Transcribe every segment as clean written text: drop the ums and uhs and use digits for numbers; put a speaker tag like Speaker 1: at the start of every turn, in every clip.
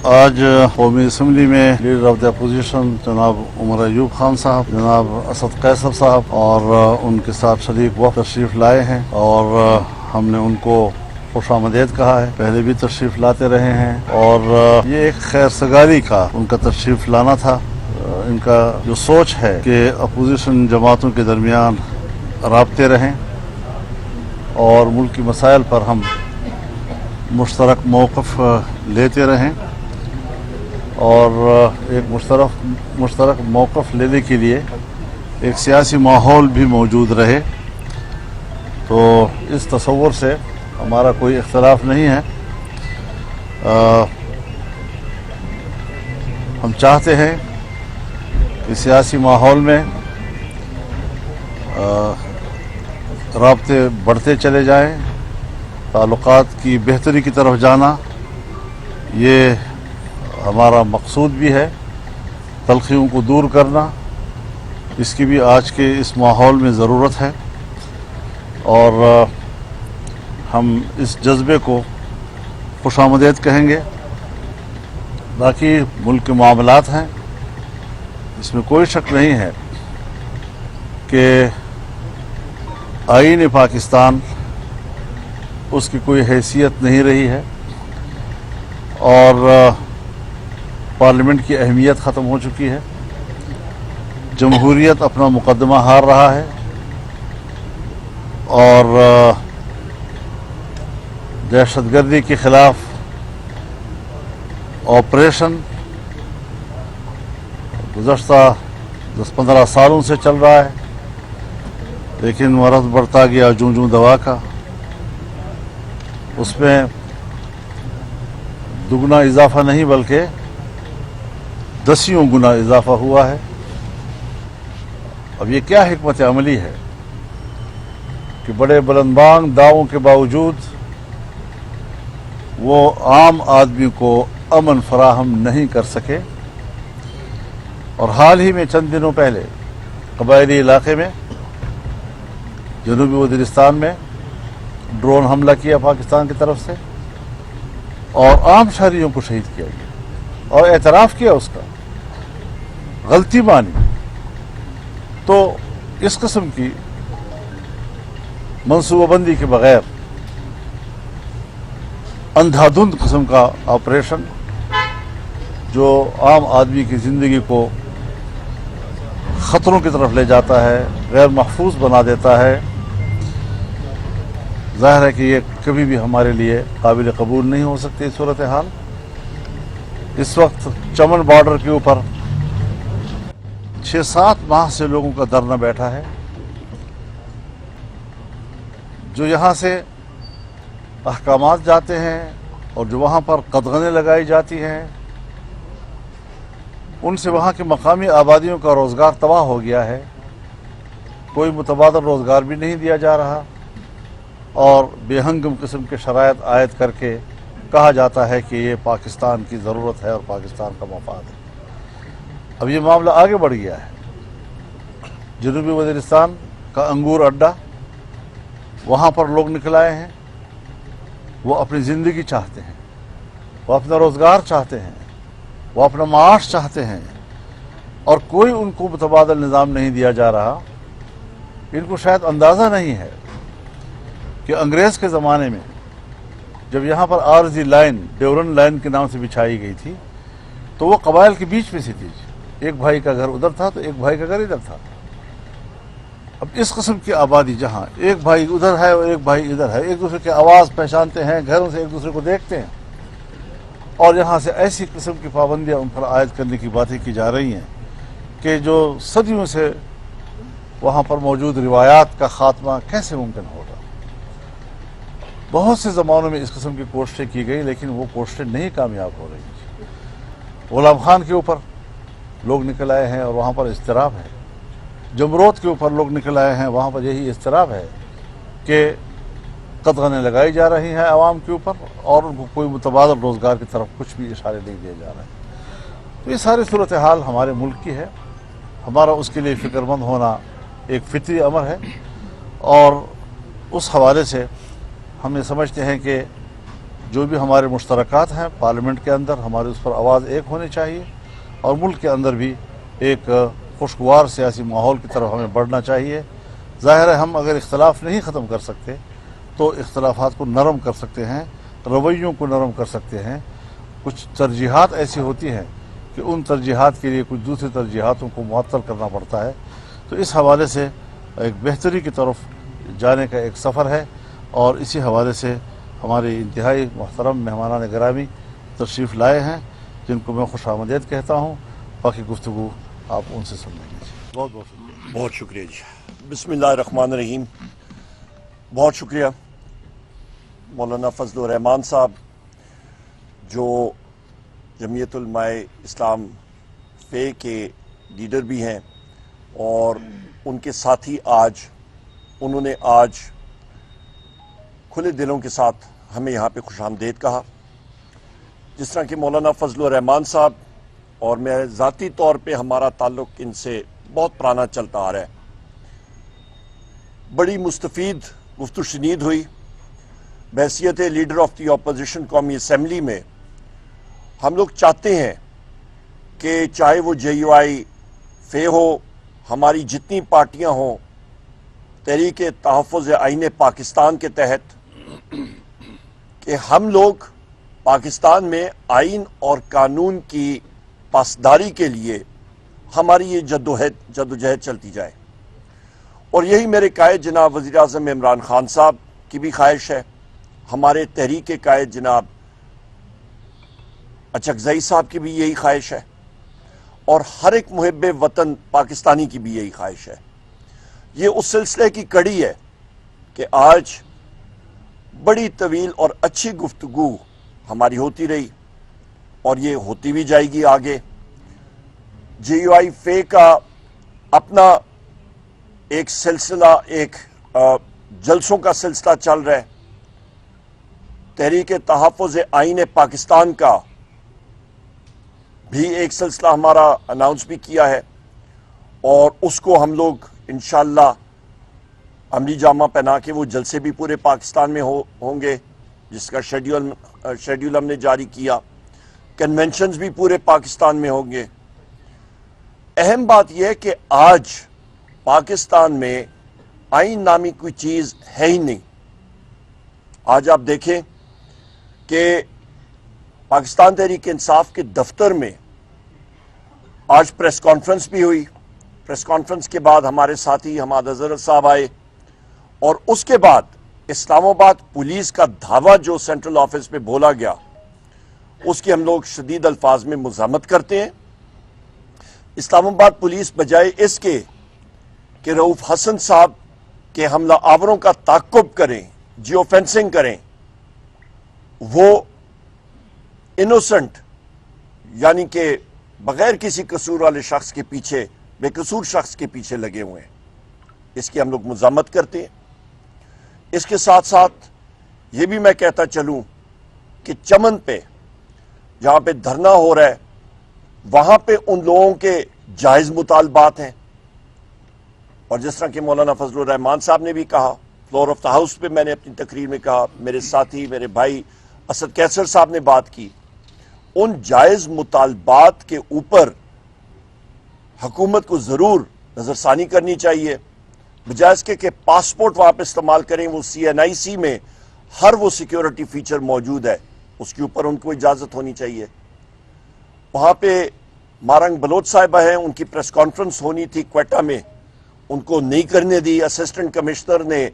Speaker 1: آج قومی اسمبلی میں لیڈر آف دی اپوزیشن جناب عمر ایوب خان صاحب، جناب اسد قیصر صاحب اور ان کے ساتھ شریک وفد تشریف لائے ہیں اور ہم نے ان کو خوش آمدید کہا ہے۔ پہلے بھی تشریف لاتے رہے ہیں اور یہ ایک خیر سگالی کا ان کا تشریف لانا تھا۔ ان کا جو سوچ ہے کہ اپوزیشن جماعتوں کے درمیان رابطے رہیں اور ملکی مسائل پر ہم مشترک موقف لیتے رہیں اور ایک مشترک موقف لینے کے لیے ایک سیاسی ماحول بھی موجود رہے، تو اس تصور سے ہمارا کوئی اختلاف نہیں ہے۔ ہم چاہتے ہیں کہ سیاسی ماحول میں رابطے بڑھتے چلے جائیں، تعلقات کی بہتری کی طرف جانا یہ ہمارا مقصود بھی ہے۔ تلخیوں کو دور کرنا اس کی بھی آج کے اس ماحول میں ضرورت ہے اور ہم اس جذبے کو خوش آمدید کہیں گے۔ باقی ملک کے معاملات ہیں، اس میں کوئی شک نہیں ہے کہ آئین پاکستان اس کی کوئی حیثیت نہیں رہی ہے اور پارلیمنٹ کی اہمیت ختم ہو چکی ہے۔ جمہوریت اپنا مقدمہ ہار رہا ہے اور دہشت گردی کے خلاف آپریشن گزشتہ 10-15 سالوں سے چل رہا ہے، لیکن مرض بڑھتا گیا جوں دوا کا۔ اس میں دگنا اضافہ نہیں بلکہ 10 گنا اضافہ ہوا ہے۔ اب یہ کیا حکمت عملی ہے کہ بڑے بلند بانگ دعووں کے باوجود وہ عام آدمی کو امن فراہم نہیں کر سکے، اور حال ہی میں چند دنوں پہلے قبائلی علاقے میں جنوبی وزیرستان میں ڈرون حملہ کیا پاکستان کی طرف سے اور عام شہریوں کو شہید کیا گیا اور اعتراف کیا اس کا، غلطی مانی۔ تو اس قسم کی منصوبہ بندی کے بغیر اندھا دھند قسم کا آپریشن جو عام آدمی کی زندگی کو خطروں کی طرف لے جاتا ہے، غیر محفوظ بنا دیتا ہے، ظاہر ہے کہ یہ کبھی بھی ہمارے لیے قابل قبول نہیں ہو سکتی صورتحال۔ اس وقت چمن بارڈر کے اوپر 6-7 ماہ سے لوگوں کا دھرنا بیٹھا ہے، جو یہاں سے احکامات جاتے ہیں اور جو وہاں پر قدغنیں لگائی جاتی ہیں، ان سے وہاں کے مقامی آبادیوں کا روزگار تباہ ہو گیا ہے، کوئی متبادل روزگار بھی نہیں دیا جا رہا اور بے ہنگم قسم کے شرائط عائد کر کے کہا جاتا ہے کہ یہ پاکستان کی ضرورت ہے اور پاکستان کا مفاد ہے۔ اب یہ معاملہ آگے بڑھ گیا ہے۔ جنوبی وزیرستان کا انگور اڈا، وہاں پر لوگ نکل آئے ہیں، وہ اپنی زندگی چاہتے ہیں، وہ اپنا روزگار چاہتے ہیں، وہ اپنا معاش چاہتے ہیں، اور کوئی ان کو متبادل نظام نہیں دیا جا رہا۔ ان کو شاید اندازہ نہیں ہے کہ انگریز کے زمانے میں جب یہاں پر عارضی لائن ڈیورن لائن کے نام سے بچھائی گئی تھی تو وہ قبائل کے بیچ میں سے تھی، ایک بھائی کا گھر ادھر تھا تو ایک بھائی کا گھر ادھر تھا۔ اب اس قسم کی آبادی جہاں ایک بھائی ادھر ہے اور ایک بھائی ادھر ہے، ایک دوسرے کی آواز پہچانتے ہیں، گھروں سے ایک دوسرے کو دیکھتے ہیں، اور یہاں سے ایسی قسم کی پابندیاں ان پر عائد کرنے کی باتیں کی جا رہی ہیں کہ جو صدیوں سے وہاں پر موجود روایات کا خاتمہ کیسے ممکن ہوگا۔ بہت سے زمانوں میں اس قسم کی کوششیں کی گئی لیکن وہ کوششیں نہیں کامیاب ہو رہی۔ غلام خان کے اوپر لوگ نکل آئے ہیں اور وہاں پر اضطراب ہے، جمروت کے اوپر لوگ نکل آئے ہیں، وہاں پر یہی اضطراب ہے کہ قدغنیں لگائی جا رہی ہیں عوام کے اوپر اور ان کو کوئی متبادل روزگار کی طرف کچھ بھی اشارے نہیں دیے جا رہے ہیں۔ تو یہ ساری صورتحال ہمارے ملک کی ہے، ہمارا اس کے لیے فکر مند ہونا ایک فطری امر ہے، اور اس حوالے سے ہم یہ سمجھتے ہیں کہ جو بھی ہمارے مشترکات ہیں پارلیمنٹ کے اندر ہماری اس پر آواز ایک ہونی چاہیے اور ملک کے اندر بھی ایک خوشگوار سیاسی ماحول کی طرف ہمیں بڑھنا چاہیے۔ ظاہر ہے ہم اگر اختلاف نہیں ختم کر سکتے تو اختلافات کو نرم کر سکتے ہیں، رویوں کو نرم کر سکتے ہیں۔ کچھ ترجیحات ایسی ہوتی ہیں کہ ان ترجیحات کے لیے کچھ دوسری ترجیحاتوں کو معطل کرنا پڑتا ہے، تو اس حوالے سے ایک بہتری کی طرف جانے کا ایک سفر ہے، اور اسی حوالے سے ہمارے انتہائی محترم مہمانان گرامی تشریف لائے ہیں جن کو میں خوش آمدید کہتا ہوں۔ باقی گفتگو آپ ان سے سن لیں گے۔ بہت بہت شکریہ۔
Speaker 2: بہت شکریہ جی۔ بسم اللہ الرحمن الرحیم۔ بہت شکریہ مولانا فضل الرحمان صاحب جو جمعیت علماء اسلام فے کے لیڈر بھی ہیں، اور ان کے ساتھی انہوں نے آج کھلے دلوں کے ساتھ ہمیں یہاں پہ خوش آمدید کہا۔ جس طرح کہ مولانا فضل الرحمان صاحب اور میں ذاتی طور پہ ہمارا تعلق ان سے بہت پرانا چلتا آ رہا ہے، بڑی مستفید گفت و شنید ہوئی۔ بحیثیت لیڈر آف دی اپوزیشن قومی اسمبلی میں ہم لوگ چاہتے ہیں کہ چاہے وہ جے یو آئی فے ہو، ہماری جتنی پارٹیاں ہوں، تحریک تحفظ آئین پاکستان کے تحت، کہ ہم لوگ پاکستان میں آئین اور قانون کی پاسداری کے لیے ہماری یہ جدوجہد چلتی جائے۔ اور یہی میرے قائد جناب وزیر اعظم عمران خان صاحب کی بھی خواہش ہے، ہمارے تحریک کے قائد جناب اچکزئی صاحب کی بھی یہی خواہش ہے، اور ہر ایک محب وطن پاکستانی کی بھی یہی خواہش ہے۔ یہ اس سلسلے کی کڑی ہے کہ آج بڑی طویل اور اچھی گفتگو ہماری ہوتی رہی، اور یہ ہوتی بھی جائے گی آگے۔ جے یو آئی فے کا اپنا ایک سلسلہ، ایک جلسوں کا سلسلہ چل رہا ہے۔ تحریک تحفظ آئین پاکستان کا بھی ایک سلسلہ ہمارا اناؤنس بھی کیا ہے، اور اس کو ہم لوگ انشاءاللہ عملی جامہ پہنا کے وہ جلسے بھی پورے پاکستان میں ہوں گے، جس کا شیڈیول ہم نے جاری کیا۔ کنونشنز بھی پورے پاکستان میں ہوں گے۔ اہم بات یہ ہے کہ آج پاکستان میں آئین نامی کوئی چیز ہے ہی نہیں۔ آج آپ دیکھیں کہ پاکستان تحریک انصاف کے دفتر میں آج پریس کانفرنس بھی ہوئی۔ پریس کانفرنس کے بعد ہمارے ساتھی حماد اظہر صاحب آئے، اور اس کے بعد اسلام آباد پولیس کا دھاوا جو سینٹرل آفس میں بولا گیا، اس کی ہم لوگ شدید الفاظ میں مذمت کرتے ہیں۔ اسلام آباد پولیس بجائے اس کے کہ رؤوف حسن صاحب کے حملہ آوروں کا تعاقب کریں، جیو فینسنگ کریں، وہ انوسنٹ یعنی کہ بغیر کسی قصور والے شخص کے پیچھے، بے قصور شخص کے پیچھے لگے ہوئے ہیں، اس کی ہم لوگ مذمت کرتے ہیں۔ اس کے ساتھ ساتھ یہ بھی میں کہتا چلوں کہ چمن پہ جہاں پہ دھرنا ہو رہا ہے، وہاں پہ ان لوگوں کے جائز مطالبات ہیں، اور جس طرح کہ مولانا فضل الرحمان صاحب نے بھی کہا، فلور آف دا ہاؤس پہ میں نے اپنی تقریر میں کہا، میرے ساتھی میرے بھائی اسد کیسر صاحب نے بات کی، ان جائز مطالبات کے اوپر حکومت کو ضرور نظر ثانی کرنی چاہیے، بجائے اس کے کہ پاسپورٹ وہاں پہ استعمال کریں۔ وہ CNIC میں ہر وہ سیکیورٹی فیچر موجود ہے، اس کے اوپر ان کو اجازت ہونی چاہیے۔ وہاں پہ مارنگ بلوچ صاحبہ ہیں، ان کی پریس کانفرنس ہونی تھی کوئٹہ میں، ان کو نہیں کرنے دی۔ اسسٹنٹ کمشنر نے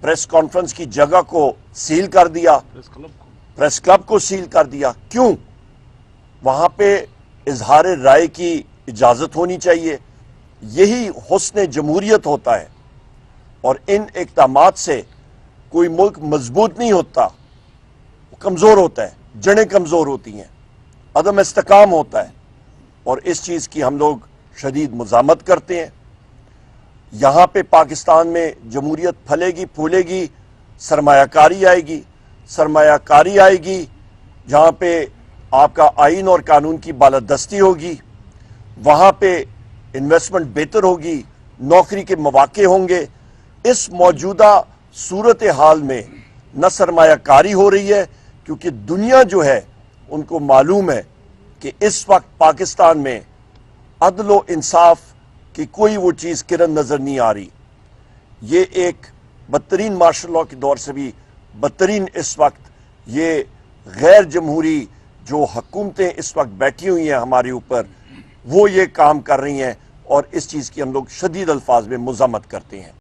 Speaker 2: پریس کانفرنس کی جگہ کو سیل کر دیا، پریس کلب کو سیل کر دیا۔ کیوں؟ وہاں پہ اظہار رائے کی اجازت ہونی چاہیے۔ یہی حسن جمہوریت ہوتا ہے، اور ان اقدامات سے کوئی ملک مضبوط نہیں ہوتا، کمزور ہوتا ہے، جڑیں کمزور ہوتی ہیں، عدم استحکام ہوتا ہے، اور اس چیز کی ہم لوگ شدید مذمت کرتے ہیں۔ یہاں پہ پاکستان میں جمہوریت پھلے گی پھولے گی، سرمایہ کاری آئے گی، سرمایہ کاری آئے گی جہاں پہ آپ کا آئین اور قانون کی بالادستی ہوگی، وہاں پہ انویسٹمنٹ بہتر ہوگی، نوکری کے مواقع ہوں گے۔ اس موجودہ صورتحال میں نہ سرمایہ کاری ہو رہی ہے، کیونکہ دنیا جو ہے ان کو معلوم ہے کہ اس وقت پاکستان میں عدل و انصاف کی کوئی وہ چیز کرن نظر نہیں آ رہی. یہ ایک بدترین مارشل لاء کے دور سے بھی بدترین اس وقت یہ غیر جمہوری جو حکومتیں اس وقت بیٹھی ہوئی ہیں ہمارے اوپر، وہ یہ کام کر رہی ہیں، اور اس چیز کی ہم لوگ شدید الفاظ میں مذمت کرتے ہیں.